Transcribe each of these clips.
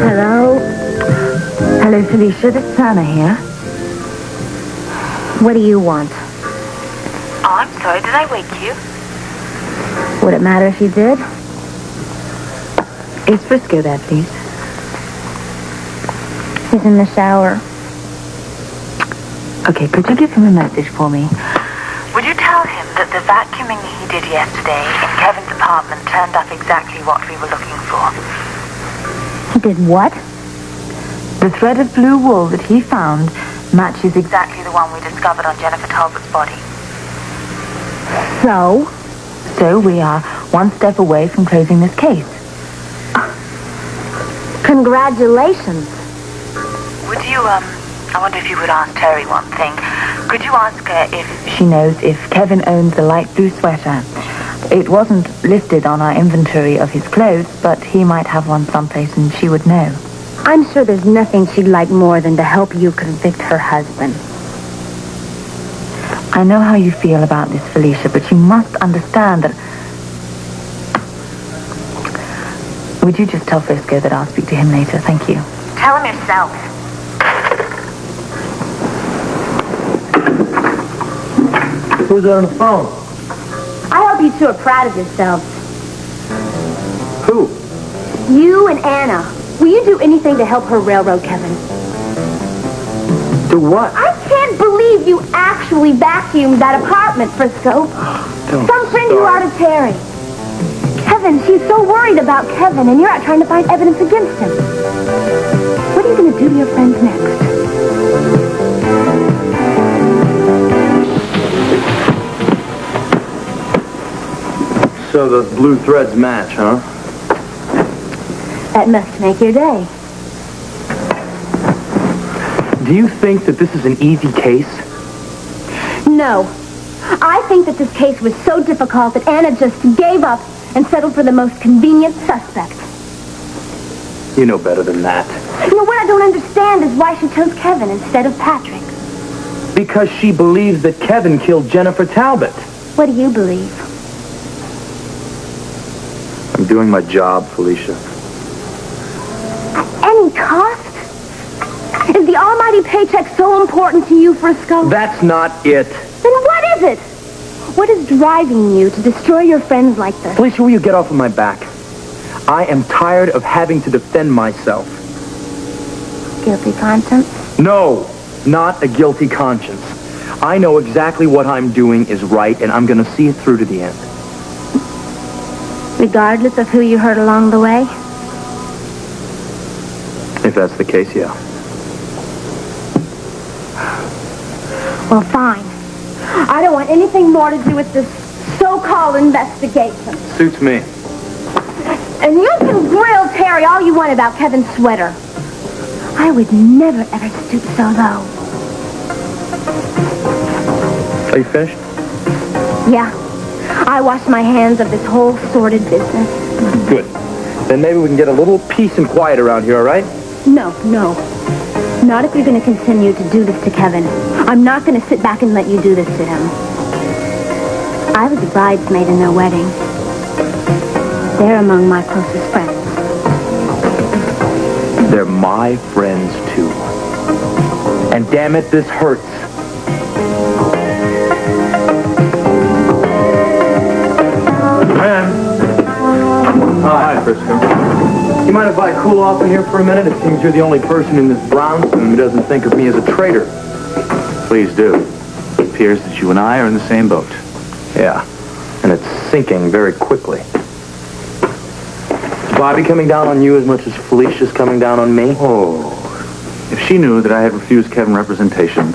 Hello? Hello, Felicia. This is Anna here. What do you want? Oh, I'm sorry. Did I wake you? Would it matter if you did? Is Frisco there, please? He's in the shower. Okay, could you give him a message for me? Would you tell him that the vacuuming he did yesterday in Kevin's apartment turned up exactly what we were looking for? He did what? The thread of blue wool that he found matches exactly the one we discovered on Jennifer Talbot's body. So? So we are one step away from closing this case. Congratulations. Would you, I wonder if you would ask Terry one thing. Could you ask her if she knows if Kevin owns the light blue sweater? It wasn't listed on our inventory of his clothes, but he might have one someplace and she would know. I'm sure there's nothing she'd like more than to help you convict her husband. I know how you feel about this, Felicia, but you must understand that... Would you just tell Frisco that I'll speak to him later? Thank you. Tell him yourself. Who's on the phone? I hope you two are proud of yourselves. Who? You and Anna. Will you do anything to help her railroad Kevin? Do what? I can't believe you actually vacuumed that apartment, Frisco. Some friend you are to Terry. Kevin, she's so worried about Kevin, and you're out trying to find evidence against him. What are you going to do to your friends next? So the blue threads match, huh? That must make your day. Do you think that this is an easy case? No. I think that this case was so difficult that Anna just gave up and settled for the most convenient suspect. You know better than that. You know, what I don't understand is why she chose Kevin instead of Patrick. Because she believes that Kevin killed Jennifer Talbot. What do you believe? I'm doing my job, Felicia. Any cost? Is the almighty paycheck so important to you, Frisco? That's not it. Then what is it? What is driving you to destroy your friends like this? Felicia, will you get off of my back? I am tired of having to defend myself. Guilty conscience? No, not a guilty conscience. I know exactly what I'm doing is right, and I'm going to see it through to the end. Regardless of who you hurt along the way? If that's the case, yeah. Well, fine. I don't want anything more to do with this so-called investigation. Suits me. And you can grill Terry all you want about Kevin's sweater. I would never, ever stoop so low. Are you finished? Yeah. I wash my hands of this whole sordid business. Good. Then maybe we can get a little peace and quiet around here, all right? No. Not if you're going to continue to do this to Kevin. I'm not going to sit back and let you do this to him. I was a bridesmaid in their wedding. They're among my closest friends. They're my friends, too. And damn it, this hurts. Hi, Frisco. You mind if I cool off in here for a minute? It seems you're the only person in this brownstone who doesn't think of me as a traitor. Please do. It appears that you and I are in the same boat. Yeah, and it's sinking very quickly. Is Bobby coming down on you as much as Felicia's coming down on me? Oh, if she knew that I had refused Kevin representation,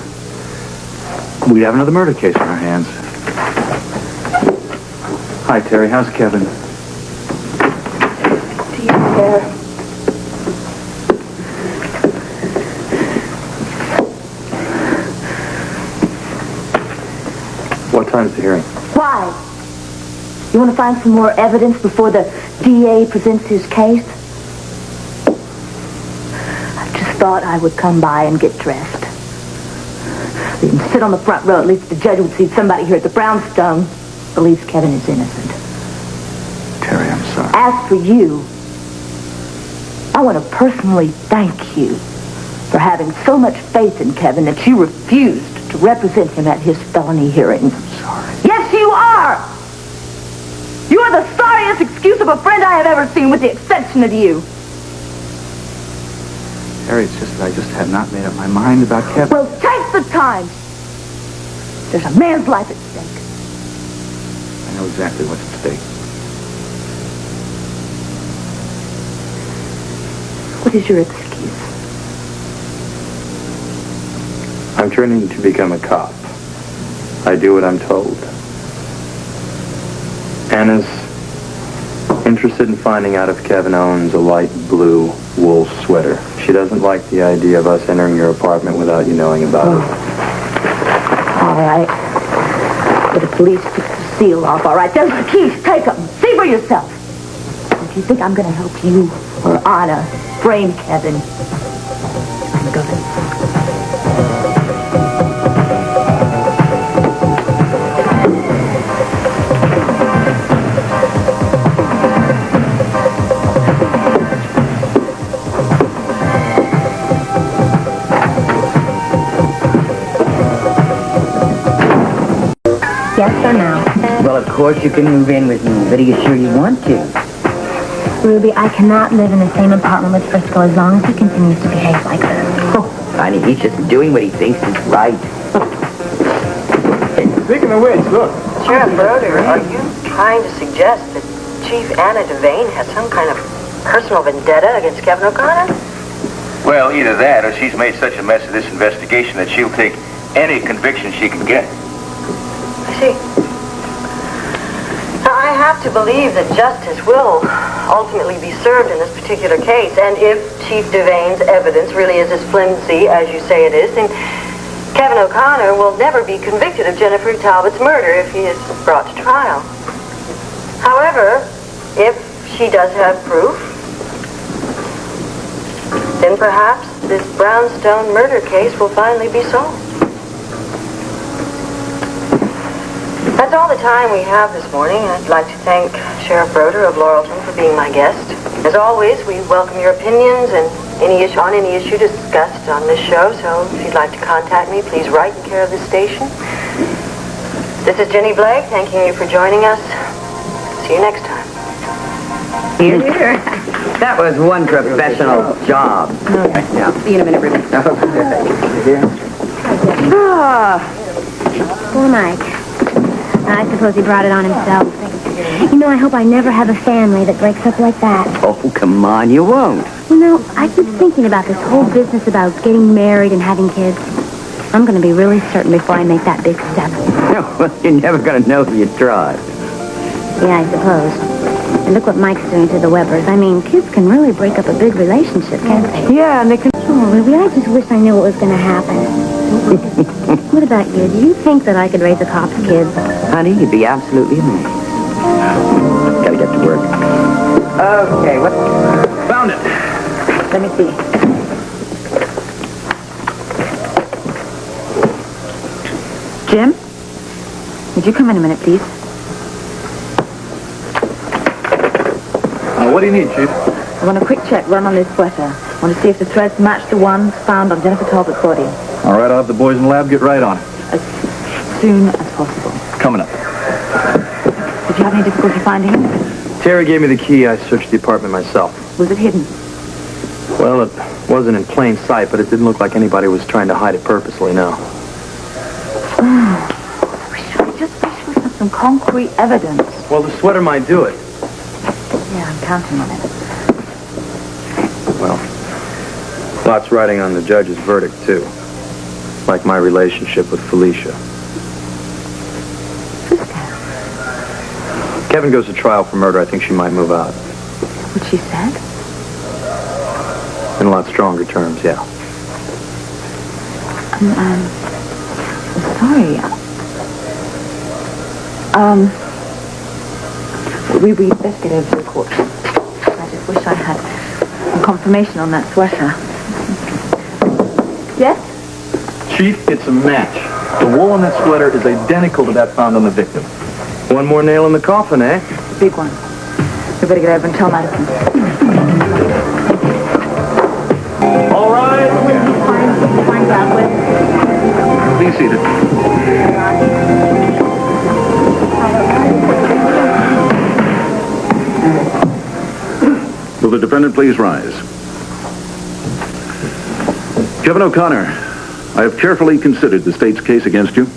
we'd have another murder case on our hands. Hi, Terry. How's Kevin? Do you care? What time's the hearing? Why? You want to find some more evidence before the DA presents his case? I just thought I would come by and get dressed. We can sit on the front row. At least the judge would see somebody here at the brownstone. believes Kevin is innocent. Terry, I'm sorry. As for you, I want to personally thank you for having so much faith in Kevin that you refused to represent him at his felony hearing. I'm sorry. Yes, you are! You are the sorriest excuse of a friend I have ever seen, with the exception of you. Terry, it's just that I just have not made up my mind about Kevin. Well, take the time. There's a man's life at stake. I know exactly what's at stake. What is your excuse? I'm training to become a cop. I do what I'm told. Anna's interested in finding out if Kevin owns a light blue wool sweater. She doesn't like the idea of us entering your apartment without you knowing about it. All right. But the police took the seal off, all right? Those are the keys. Take them. See for yourself. If you think I'm going to help you or Anna frame Kevin, I'm going. Yes or no? Well, of course you can move in with me, but are you sure you want to? Ruby, I cannot live in the same apartment with Frisco as long as he continues to behave like this. Oh, honey, he's just doing what he thinks is right. Speaking of which, look. Sheriff Broder, are you trying to suggest that Chief Anna Devane has some kind of personal vendetta against Kevin O'Connor? Well, either that, or she's made such a mess of this investigation that she'll take any conviction she can get. I see. Now, I have to believe that justice will ultimately be served in this particular case, and if Chief Devane's evidence really is as flimsy as you say it is, then Kevin O'Connor will never be convicted of Jennifer Talbot's murder if he is brought to trial. However, if she does have proof, then perhaps this brownstone murder case will finally be solved. That's all the time we have this morning. I'd like to thank Sheriff Broder of Laurelton for being my guest. As always, we welcome your opinions and any issue discussed on this show, so if you'd like to contact me, please write in care of this station. This is Jenny Blake, thanking you for joining us. See you next time. Here, here. That was one professional job. Okay. Yeah. See you in a minute, Ruby. Poor Mike. I suppose he brought it on himself. You know, I hope I never have a family that breaks up like that. Oh, come on, you won't. You know, I keep thinking about this whole business about getting married and having kids. I'm going to be really certain before I make that big step. Well, you're never going to know if you try. Yeah, I suppose. And look what Mike's doing to the Webbers. I mean, kids can really break up a big relationship, can't they? Yeah, and they can... Oh, Ruby, I just wish I knew what was going to happen. What about you? Do you think that I could raise a cop's kids? Honey, you'd be absolutely amazed. Gotta get to work. Okay, what? Found it. Let me see. Jim? Would you come in a minute, please? What do you need, Chief? I want a quick check run on this sweater. I want to see if the threads match the ones found on Jennifer Talbot's body. All right, I'll have the boys in the lab get right on it. As soon as possible. Coming up. Did you have any difficulty finding him? Terry gave me the key. I searched the apartment myself. Was it hidden? Well, it wasn't in plain sight, but it didn't look like anybody was trying to hide it purposely, no. I just wish we had some concrete evidence. Well, the sweater might do it. Yeah, I'm counting on it. Well, lots riding on the judge's verdict, too. Like my relationship with Felicia. Kevin goes to trial for murder. I think she might move out. What she said? In a lot stronger terms, yeah. I'm sorry. We best get over to the court. I just wish I had some confirmation on that sweater. Yes? Chief, it's a match. The wool on that sweater is identical to that found on the victim. One more nail in the coffin, eh? Big one. We better get over and tell Madison. All right. Find out with. Please seated. Will the defendant please rise? Kevin O'Connor, I have carefully considered the state's case against you.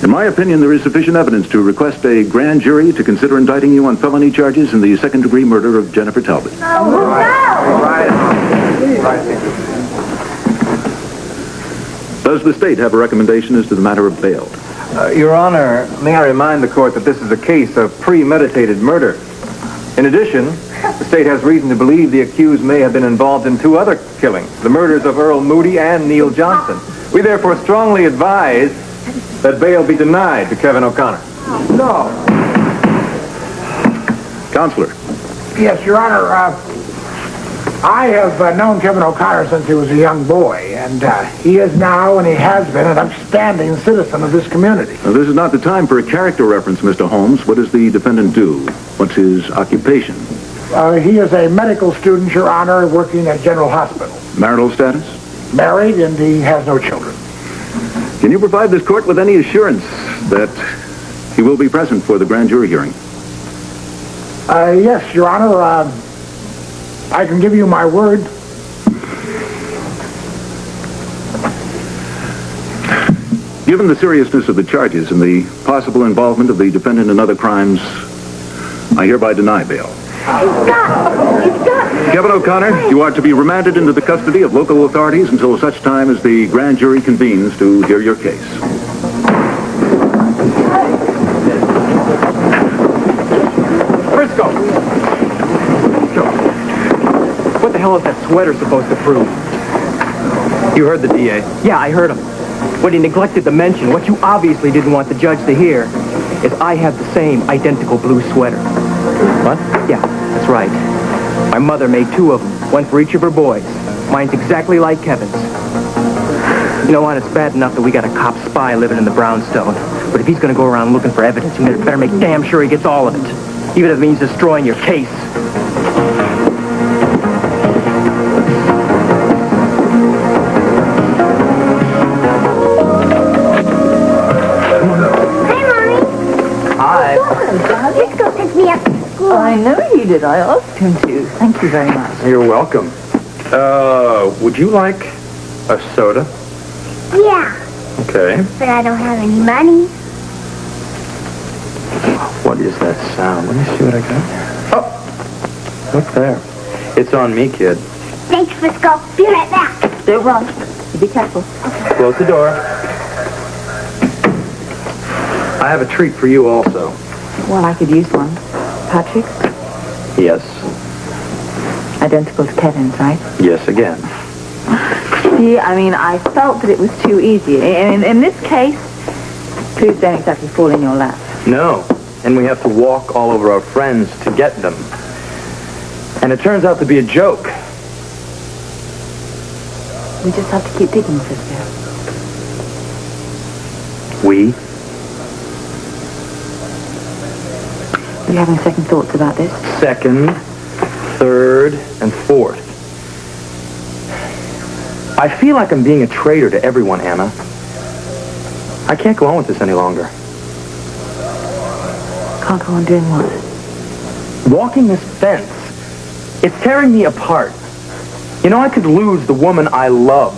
In my opinion, there is sufficient evidence to request a grand jury to consider indicting you on felony charges in the second-degree murder of Jennifer Talbot. Does the state have a recommendation as to the matter of bail? Your Honor, may I remind the court that this is a case of premeditated murder. In addition, the state has reason to believe the accused may have been involved in 2 other killings, the murders of Earl Moody and Neil Johnson. We therefore strongly advise that bail be denied to Kevin O'Connor. No. Counselor. Yes, Your Honor, I have known Kevin O'Connor since he was a young boy, and he is now, and he has been, an upstanding citizen of this community. Now, this is not the time for a character reference, Mr. Holmes. What does the defendant do? What's his occupation? He is a medical student, Your Honor, working at General Hospital. Marital status? Married, and he has no children. Can you provide this court with any assurance that he will be present for the grand jury hearing? Yes, Your Honor, I can give you my word. Given the seriousness of the charges and the possible involvement of the defendant in other crimes, I hereby deny bail. Kevin O'Connor, you are to be remanded into the custody of local authorities until such time as the grand jury convenes to hear your case. Frisco! What the hell is that sweater supposed to prove? You heard the DA. Yeah, I heard him. What he neglected to mention, what you obviously didn't want the judge to hear, is I have the same identical blue sweater. What? Yeah, that's right. My mother made 2 of them, one for each of her boys. Mine's exactly like Kevin's. You know what, it's bad enough that we got a cop spy living in the brownstone. But if he's gonna go around looking for evidence, you better make damn sure he gets all of it. Even if it means destroying your case. Frisco sent me up to school. I know he did. I asked him to. Thank you very much. You're welcome. Would you like a soda? Yeah, Okay. but I don't have any money. What is that sound? Let me see what I got. Oh! Look there. It's on me, kid. Thanks, Frisco. Be right back. Don't run. You be careful. Close the door. I have a treat for you also. Well, I could use one. Patrick's? Yes. Identical to Kevin's, right? Yes, again. See, I mean, I felt that it was too easy. In this case, clues don't exactly fall in your lap. No. And we have to walk all over our friends to get them. And it turns out to be a joke. We just have to keep digging, Frisco. We? Are you having second thoughts about this? Second, third, and fourth. I feel like I'm being a traitor to everyone, Anna. I can't go on with this any longer. Can't go on doing what? Walking this fence. It's tearing me apart. You know, I could lose the woman I love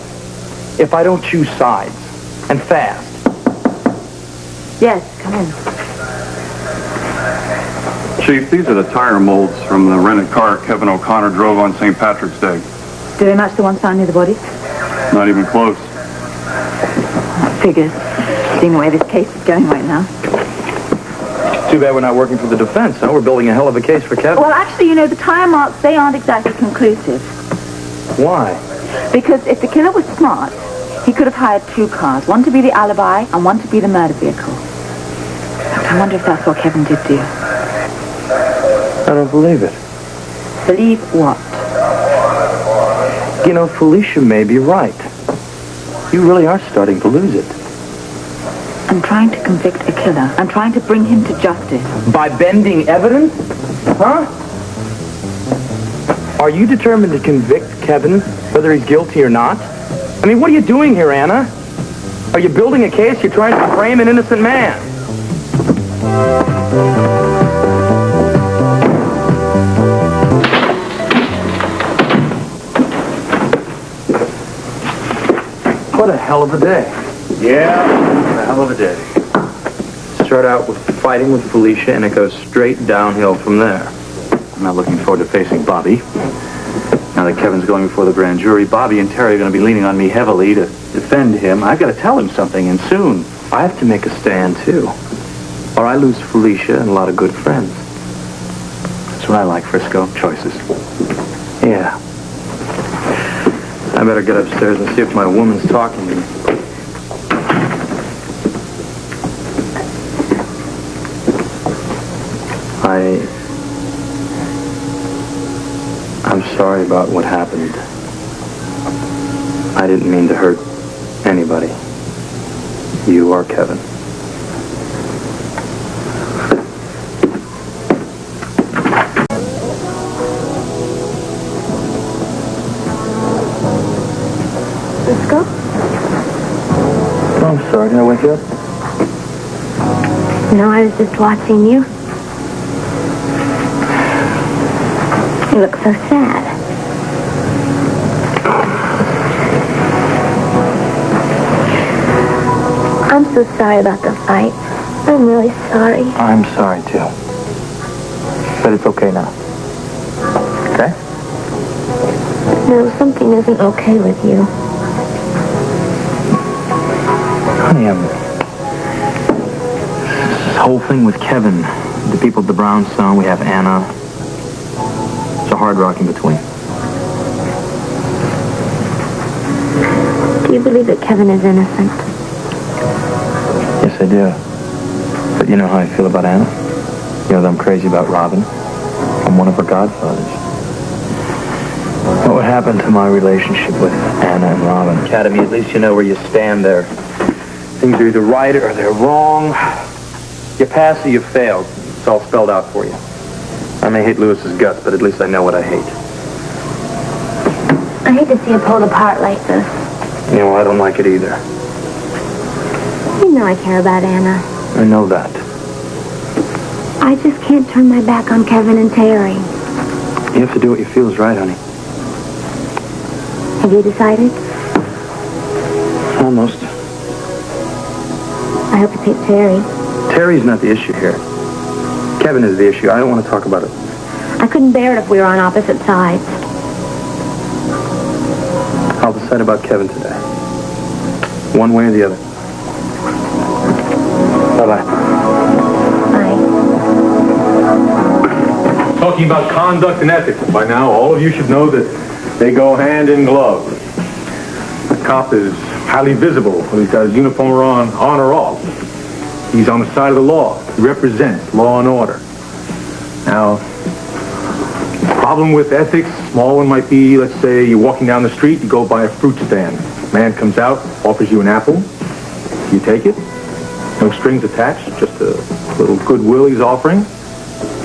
if I don't choose sides. And fast. Yes, come in. Chief, these are the tire molds from the rented car Kevin O'Connor drove on St. Patrick's Day. Do they match the ones found near the body? Not even close. That figures. Seeing the way this case is going right now. Too bad we're not working for the defense, huh? We're building a hell of a case for Kevin. Well, actually, you know, the tire marks, they aren't exactly conclusive. Why? Because if the killer was smart, he could have hired 2 cars. One to be the alibi and one to be the murder vehicle. I wonder if that's what Kevin did do. I don't believe it. Believe what? You know, Felicia may be right. You really are starting to lose it. I'm I'm trying to convict a killer. I'm trying to bring him to justice. By bending evidence? Huh? Are you determined to convict Kevin, whether he's guilty or not? I mean, what are you doing here, Anna? Are you building a case? You're trying to frame an innocent man. What a hell of a day. Yeah, a hell of a day. Start out with fighting with Felicia, and it goes straight downhill from there. I'm not looking forward to facing Bobby. Now that Kevin's going before the grand jury, Bobby and Terry are going to be leaning on me heavily to defend him. I've got to tell him something, and soon. I have to make a stand, too. Or I lose Felicia and a lot of good friends. That's what I like, Frisco. Choices. Yeah. I better get upstairs and see if my woman's talking to me. I'm sorry about what happened. I didn't mean to hurt anybody. You or Kevin. Frisco? Oh, I'm sorry. Did I wake you up? No, I was just watching you. You look so sad. I'm so sorry about the fight. I'm really sorry. I'm sorry, too. But it's okay now. Okay? No, something isn't okay with you. Honey, this whole thing with Kevin, the people at the brownstone, we have Anna. It's a hard rock in between. Do you believe that Kevin is innocent? Yes, I do. But you know how I feel about Anna? You know that I'm crazy about Robin. I'm one of her godfathers. What would happen to my relationship with Anna and Robin? Academy, at least you know where you stand there. Things are either right or they're wrong. You pass or you fail. It's all spelled out for you. I may hate Lewis's guts, but at least I know what I hate. I hate to see you pulled apart like this. You know, I don't like it either. You know I care about Anna. I know that. I just can't turn my back on Kevin and Terry. You have to do what you feel is right, honey. Have you decided? Almost. I hope it's ain't Terry. Terry's not the issue here. Kevin is the issue. I don't want to talk about it. I couldn't bear it if we were on opposite sides. I'll decide about Kevin today. One way or the other. Bye-bye. Bye. Talking about conduct and ethics. By now, all of you should know that they go hand in glove. The cop is highly visible whether he's got his uniform on or off. He's on the side of the law. He represents law and order. Now, problem with ethics, small one might be, let's say you're walking down the street, you go by a fruit stand. Man comes out, offers you an apple. You take it. No strings attached, just a little goodwill he's offering.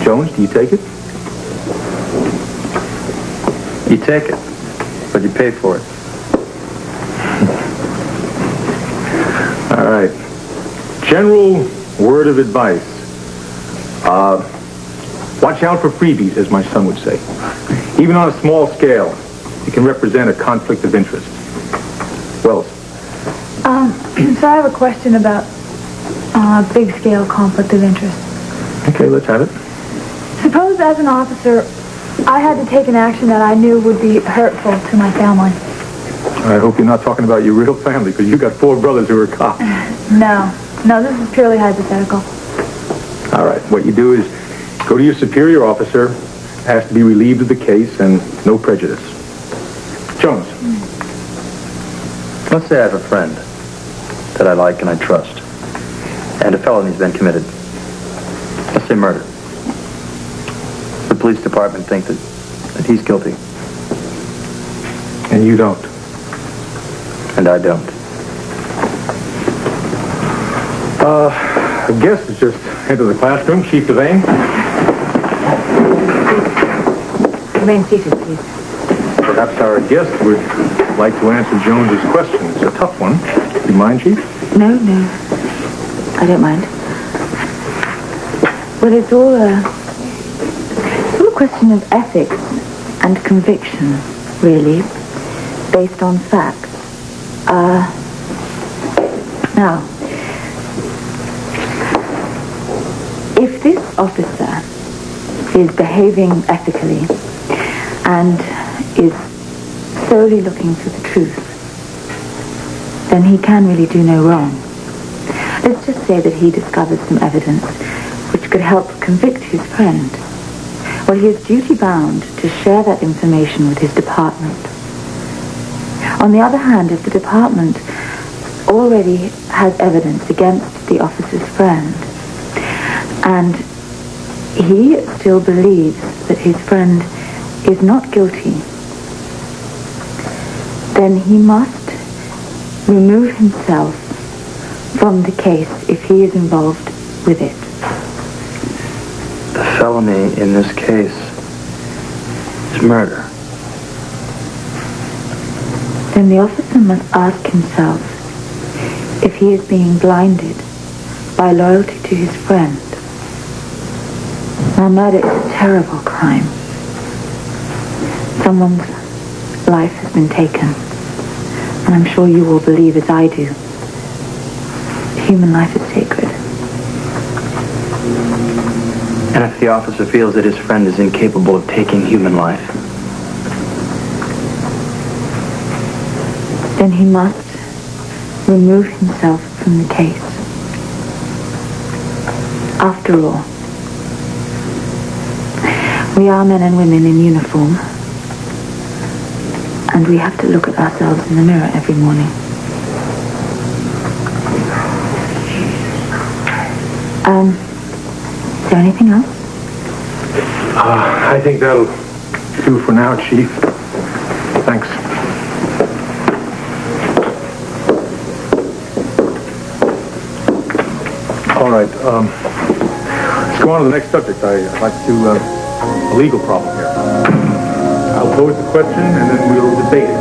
Jones, do you take it? You take it, but you pay for it. All right. General word of advice. Watch out for freebies, as my son would say. Even on a small scale, it can represent a conflict of interest. Wells. So I have a question about big-scale conflict of interest. Okay, let's have it. Suppose as an officer, I had to take an action that I knew would be hurtful to my family. I hope you're not talking about your real family, because you got 4 brothers who are cops. No, this is purely hypothetical. All right, what you do is go to your superior officer, ask to be relieved of the case, and no prejudice. Jones. Let's say I have a friend that I like and I trust, and a felony's been committed. Let's say murder. The police department think that he's guilty. And you don't. And I don't. A guest has just entered the classroom. Chief Devane. Remain seated, please. Perhaps our guest would like to answer Jones's question. It's a tough one. Do you mind, Chief? No. I don't mind. Well, it's all a question of ethics and conviction, really, based on facts. Now, if this officer is behaving ethically and is solely looking for the truth, then he can really do no wrong. Let's just say that he discovers some evidence which could help convict his friend. Well, he is duty-bound to share that information with his department. On the other hand, if the department already has evidence against the officer's friend, and he still believes that his friend is not guilty, then he must remove himself from the case if he is involved with it. The felony in this case is murder. Then the officer must ask himself if he is being blinded by loyalty to his friend. Now, murder is a terrible crime. Someone's life has been taken, and I'm sure you all believe, as I do, human life is sacred. And if the officer feels that his friend is incapable of taking human life, then he must remove himself from the case. After all, we are men and women in uniform, and we have to look at ourselves in the mirror every morning. Is there anything else? I think that'll do for now, Chief. Thanks. All right, let's go on to the next subject. I'd like to, a legal problem here. I'll pose the question and then we'll debate it.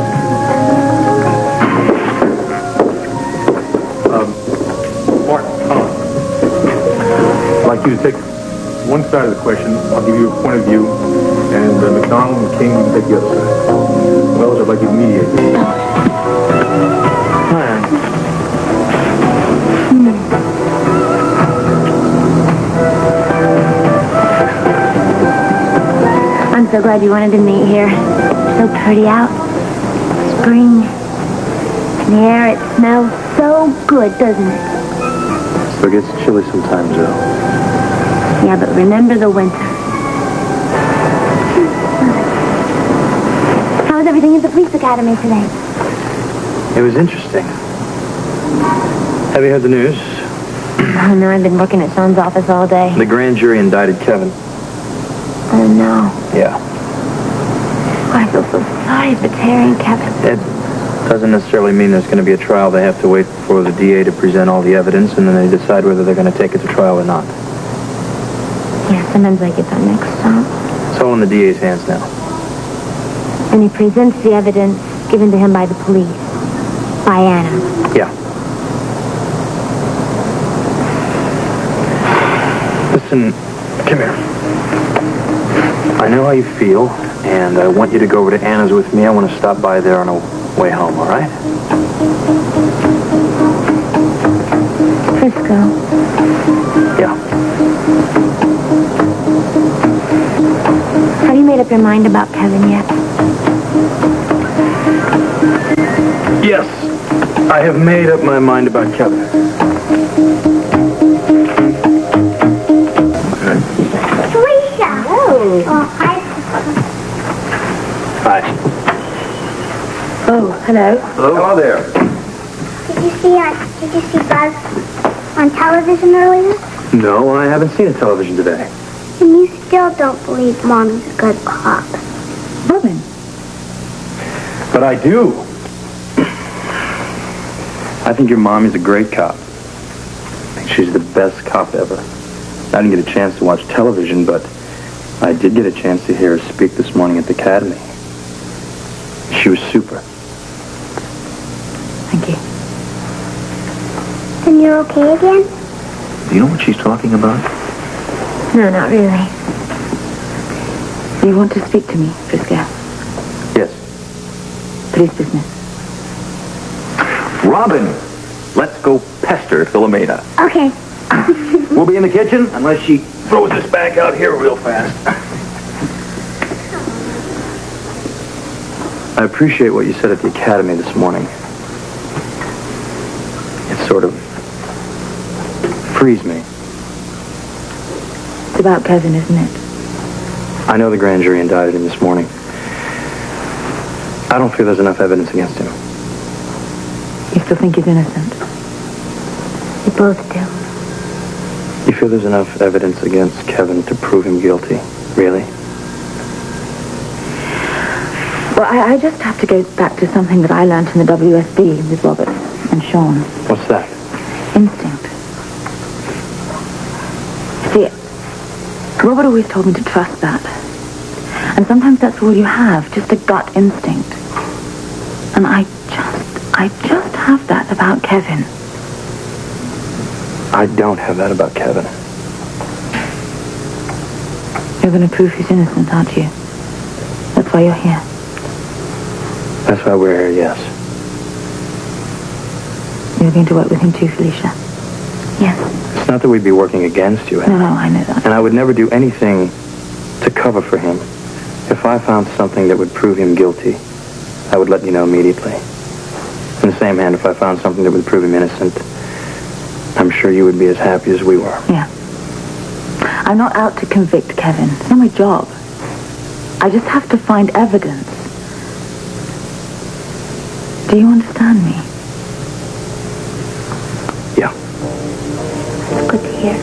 Martin, Tom, I'd like you to take one side of the question. I'll give you a point of view, and McDonald and King, you can take the other side. Wells, I'd like you to mediate. I'm so glad you wanted to meet here. So pretty out. Spring. In the air, it smells so good, doesn't it? So it gets chilly sometimes, though. Yeah, but remember the winter. How was everything at the police academy today? it was interesting. Have you heard the news? Oh, no, I've been working at Sean's office all day. The grand jury indicted Kevin. Oh, no. Yeah. Oh, I feel so sorry for Terry and Kevin. It doesn't necessarily mean there's going to be a trial. They have to wait for the DA to present all the evidence, and then they decide whether they're going to take it to trial or not. Yeah, sometimes I get that mixed up. It's all in the DA's hands now. And he presents the evidence given to him by the police. By Anna. Yeah. Listen, come here. I know how you feel, and I want you to go over to Anna's with me. I want to stop by there on the way home, all right? Frisco. Yeah. Have you made up your mind about Kevin yet? Yes, I have made up my mind about Kevin. Felicia! Oh. Hi. Hi. Oh, hello. Hello there. Did you see Buzz on television earlier? No, I haven't seen a television today. And you still don't believe Mommy's a good cop. Robin. But I do. I think your mom is a great cop. She's the best cop ever. I didn't get a chance to watch television, but I did get a chance to hear her speak this morning at the academy. She was super. Thank you. Then you're okay again? Do you know what she's talking about? No, not really. Do you want to speak to me, Frisco? Yes. Police business. Robin, let's go pester Philomena. Okay. We'll be in the kitchen unless she throws us back out here real fast. I appreciate what you said at the academy this morning. It sort of frees me. It's about Kevin, isn't it? I know the grand jury indicted him this morning. I don't feel there's enough evidence against him. You still think he's innocent? We both do. You feel there's enough evidence against Kevin to prove him guilty? Really? Well, I just have to go back to something that I learned in the WSB with Robert and Sean. What's that? Instinct. See, Robert always told me to trust that. And sometimes that's all you have, just a gut instinct. And I just have that about Kevin. I don't have that about Kevin. You're going to prove he's innocent, aren't you? That's why you're here. That's why we're here, yes. You're going to work with him too, Felicia? Yes. It's not that we'd be working against you, No, I know that. and I would never do anything to cover for him. If I found something that would prove him guilty, I would let you know immediately. In the same hand, if I found something that would prove him innocent, I'm sure you would be as happy as we were. Yeah. I'm not out to convict Kevin. It's not my job. I just have to find evidence. Do you understand me? Yeah. It's good to hear.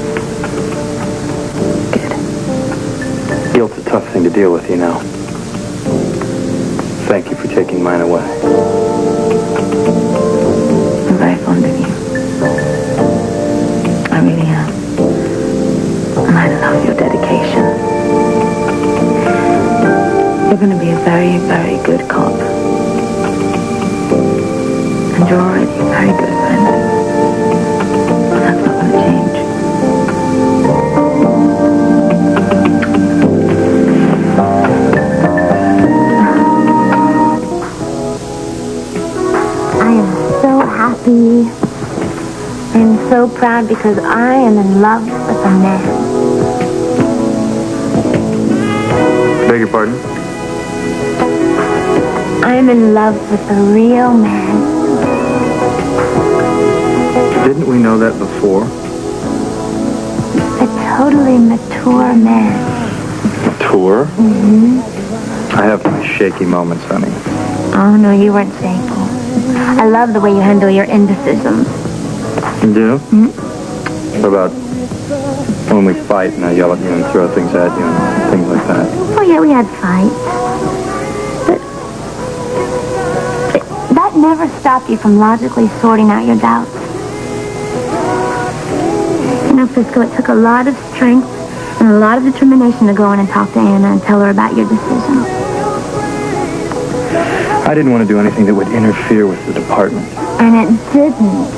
Good. Guilt's a tough thing to deal with, you know. Thank you for taking mine away. I'm very fond of you. I really am. And I love your dedication. You're going to be a very, very good cop. And you're already a very good friend. And that's not going to change. I am so happy. I am so proud because I am in love with a man. Beg your pardon? I am in love with a real man. Didn't we know that before? A totally mature man. Tour? Mm-hmm. I have my shaky moments, honey. Oh, no, you weren't shaky. I love the way you handle your indecisions. You do? Mm-hmm. What about when we fight and I yell at you and throw things at you and things like that? Oh, yeah, we had fights. But that never stopped you from logically sorting out your doubts. You know, Frisco, it took a lot of strength and a lot of determination to go in and talk to Anna and tell her about your decision. I didn't want to do anything that would interfere with the department. And it didn't.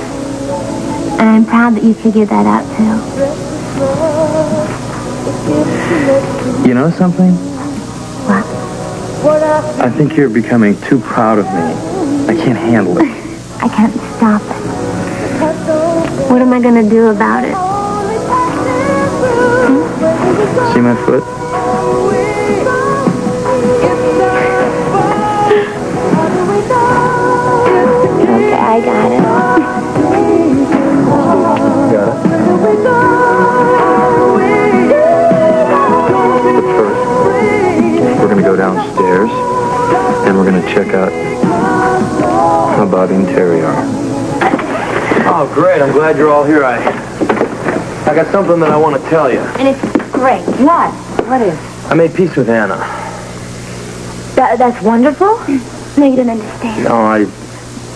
And I'm proud that you figured that out, too. You know something? What? I think you're becoming too proud of me. I can't handle it. I can't stop it. What am I going to do about it? See my foot? Okay, I got it. Got it. But first, we're going to go downstairs, and we're going to check out how Bobby and Terry are. Oh, great. I'm glad you're all here. I got something that I want to tell you. And it's great. What? What is? I made peace with Anna. That's wonderful? No, you don't understand. No,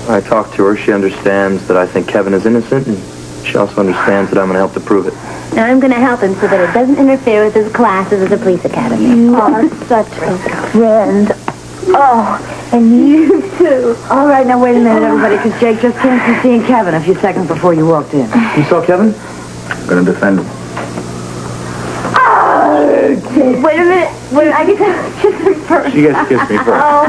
I talked to her. She understands that I think Kevin is innocent, and She also understands that I'm going to help to prove it. Now I'm going to help him so that it doesn't interfere with his classes at the police academy. You are such a friend. Oh, and you too. All right, now wait a minute, everybody, because Jake just came from seeing Kevin a few seconds before you walked in. You saw Kevin? I'm going to defend him. Wait a minute. Wait, I get to kiss him first. She gets to kiss me first. Oh.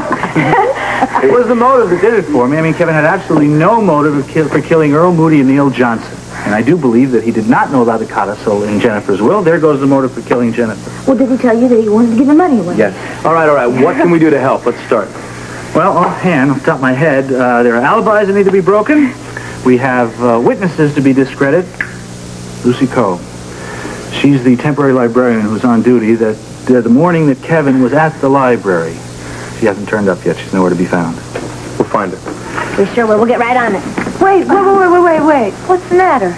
It was the motive that did it for me. I mean, Kevin had absolutely no motive for killing Earl Moody and Neil Johnson. And I do believe that he did not know about the codicil in Jennifer's will. There goes the motive for killing Jennifer. Well, did he tell you that he wanted to give the money away? Yes. All right. What can we do to help? Let's start. Well, offhand, off the top of my head, there are alibis that need to be broken. We have witnesses to be discredited. Lucy Coe. She's the temporary librarian who's on duty the morning that Kevin was at the library. She hasn't turned up yet. She's nowhere to be found. We'll find her. We sure will. We'll get right on it. Wait. What's the matter?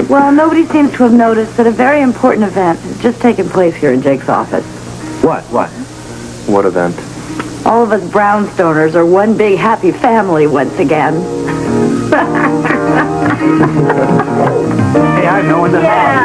Well, nobody seems to have noticed that a very important event has just taken place here in Jake's office. What? What event? All of us Brownstoners are one big happy family once again. Hey, I have no one to help.